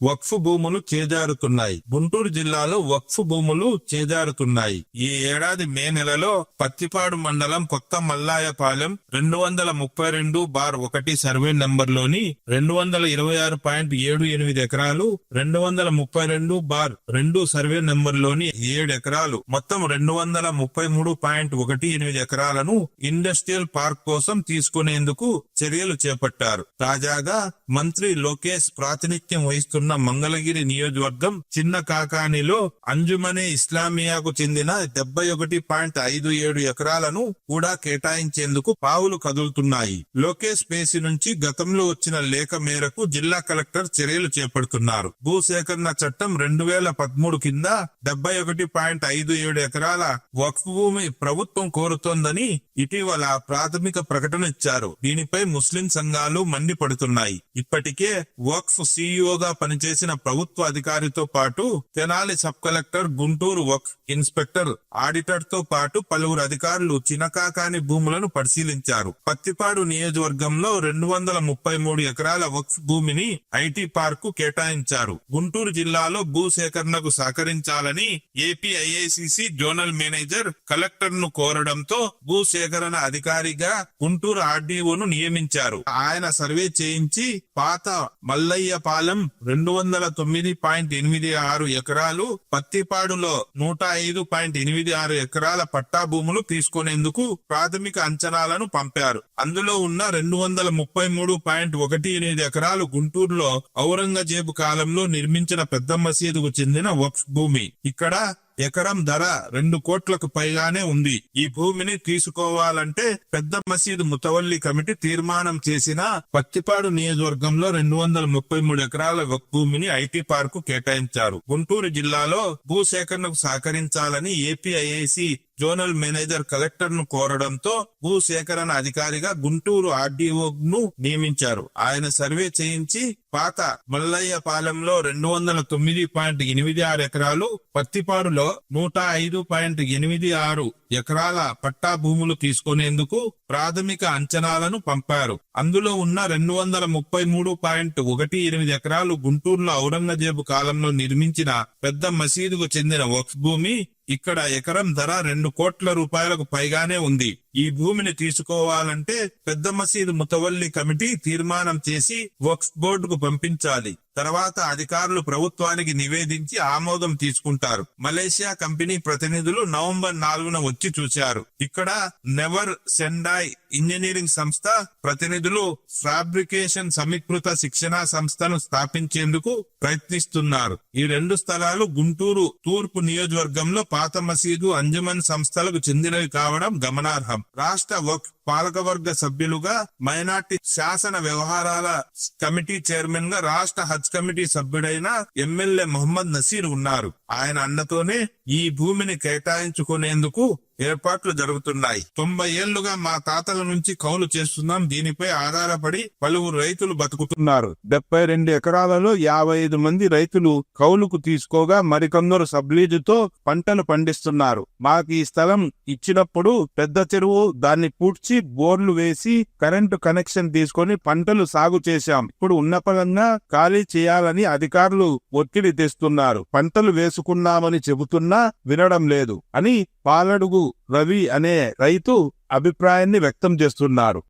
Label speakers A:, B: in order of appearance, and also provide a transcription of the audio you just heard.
A: వక్ఫ్ భూములు చేజారుతున్నాయి. గుంటూరు జిల్లాలో వక్ఫ్ భూములు చేజారుతున్నాయి. ఈ ఏడాది మే నెలలో పత్తిపాడు మండలం కొత్త మల్లాయపాలెం 232/1 సర్వే నంబర్లోని 226.78 ఎకరాలు, 232/2 సర్వే నంబర్లోని 7 ఎకరాలు, మొత్తం 233.18 ఎకరాలను ఇండస్ట్రియల్ పార్క్ కోసం తీసుకునేందుకు చర్యలు చేపట్టారు. తాజాగా మంత్రి లోకేష్ ప్రాతినిధ్యం వహిస్తున్న మంగళగిరి నియోజకవర్గం చిన్న కాకానిలో అంజుమనే ఇస్లామియాకు చెందిన 71.57 ఎకరాలను కూడా కేటాయించేందుకు పావులు కదులుతున్నాయి. లోకేష్ పేసి నుంచి గతంలో వచ్చిన లేఖ మేరకు జిల్లా కలెక్టర్ చర్యలు చేపడుతున్నారు. భూసేకరణ చట్టం 2013 కింద 71.57 ఎకరాల వక్ఫ్ భూమి ప్రభుత్వం కోరుతోందని ఇటీవల ప్రాథమిక ప్రకటన ఇచ్చారు. దీనిపై ముస్లిం సంఘాలు మండిపడుతున్నాయి. ఇప్పటికే వక్ఫ్ సీఈఓగా పనిచేసిన ప్రభుత్వ అధికారితో పాటు తెనాలి సబ్ కలెక్టర్, గుంటూరు వక్ఫ్ ఇన్స్పెక్టర్, ఆడిటర్ తో పాటు పలువురు అధికారులు చినకాకాని భూములను పరిశీలించారు. పత్తిపాడు నియోజకవర్గంలో 233 ఎకరాల వక్ఫ్ భూమిని ఐటీ పార్కు కేటాయించారు. గుంటూరు జిల్లాలో భూసేకరణకు సహకరించాలని ఏపీఐఐసిసి జోనల్ మేనేజర్ కలెక్టర్ ను కోరడంతో భూసేకరణ అధికారిగా గుంటూరు ఆర్డీఓను నియమించారు. ఆయన సర్వే చేయించి పాత మల్లయ్యపాలెం 209.86 ఎకరాలు, పత్తిపాడులో 105.86 ఎకరాల పట్టా భూములు తీసుకునేందుకు ప్రాథమిక అంచనాలను పంపారు. అందులో ఉన్న 233.18 ఎకరాలు గుంటూరులో ఔరంగజేబు కాలంలో నిర్మించిన పెద్ద మసీదుకు చెందిన వక్ఫ్ భూమి. ఇక్కడ ఎకరం ధర 2 కోట్లకు పైగానే ఉంది. ఈ భూమిని తీసుకోవాలంటే పెద్ద మసీదు ముతవల్లి కమిటీ తీర్మానం చేసిన పత్తిపాడు నియోజకవర్గంలో 233 ఎకరాల వక్ఫ్ భూమిని ఐటీ పార్కు కేటాయించారు. గుంటూరు జిల్లాలో భూసేకరణకు సహకరించాలని ఏపీఐఐసి జోనల్ మేనేజర్ కలెక్టర్ ను కోరడంతో భూసేకరణ అధికారిగా గుంటూరు ఆర్డీఓ ను నియమించారు. ఆయన సర్వే చేయించి పాత మల్లయ్యపాలెంలో 209.86 ఎకరాలు, పత్తిపాడులో 105.86 ఎకరాల పట్టా భూములు తీసుకునేందుకు ప్రాథమిక అంచనాలను పంపారు. అందులో ఉన్న 233.18 ఎకరాలు గుంటూరులో ఔరంగజేబు కాలంలో నిర్మించిన పెద్ద మసీదుకు చెందిన వక్ఫ్ భూమి. ఇక్కడ ఎకరం ధర 2 కోట్ల రూపాయలకు పైగానే ఉంది. ఈ భూమిని తీసుకోవాలంటే పెద్ద మసీదు ముతవల్లి కమిటీ తీర్మానం చేసి వక్ఫ్ బోర్డుకు పంపించాలి. తర్వాత అధికారులు ప్రభుత్వానికి నివేదించి ఆమోదం తీసుకుంటారు. మలేషియా కంపెనీ ప్రతినిధులు నవంబర్ 4న వచ్చి చూశారు. ఇక్కడ నెవర్ సెండాయ్ ఇంజనీరింగ్ సంస్థ ప్రతినిధులు ఫ్యాబ్రికేషన్ సమీకృత శిక్షణా సంస్థను స్థాపించేందుకు ప్రయత్నిస్తున్నారు. ఈ 2 స్థలాలు గుంటూరు తూర్పు నియోజకవర్గంలో పాత మసీదు, అంజుమన్ సంస్థలకు చెందినవి కావడం గమనార్హం. రాష్ట్ర వక్ఫ్ పాలకవర్గ సభ్యులుగా మైనార్టీ శాసన వ్యవహారాల కమిటీ చైర్మన్ గా రాష్ట్ర హజ్ కమిటీ సభ్యుడైన ఎమ్మెల్యే మొహమ్మద్ నసీర్ ఉన్నారు. ఆయన అండతోనే ఈ భూమిని కేటాయించుకునేందుకు ఏర్పాట్లు జరుగుతున్నాయి. 90 ఏళ్లుగా మా తాతల నుంచి కౌలు చేస్తున్నాం. దీనిపై ఆధారపడి పలువురు రైతులు బతుకుతున్నారు. 72 ఎకరాలలో 55 మంది రైతులు కౌలుకు తీసుకోగా మరికొందరు సబ్లీజుతో పంటలు పండిస్తున్నారు. మాకు ఈ స్థలం ఇచ్చినప్పుడు పెద్ద చెరువు, దాన్ని పూడ్చి బోర్లు వేసి కరెంటు కనెక్షన్ తీసుకొని పంటలు సాగు చేశాం. ఇప్పుడు ఉన్నపలంగా ఖాళీ చేయాలని అధికారులు ఒత్తిడి తెస్తున్నారు. పంటలు వేసుకున్నామని చెబుతున్నా వినడం లేదు అని పాలడుగు రవి అనే రైతు అభిప్రాయాన్ని వ్యక్తం చేస్తున్నారు.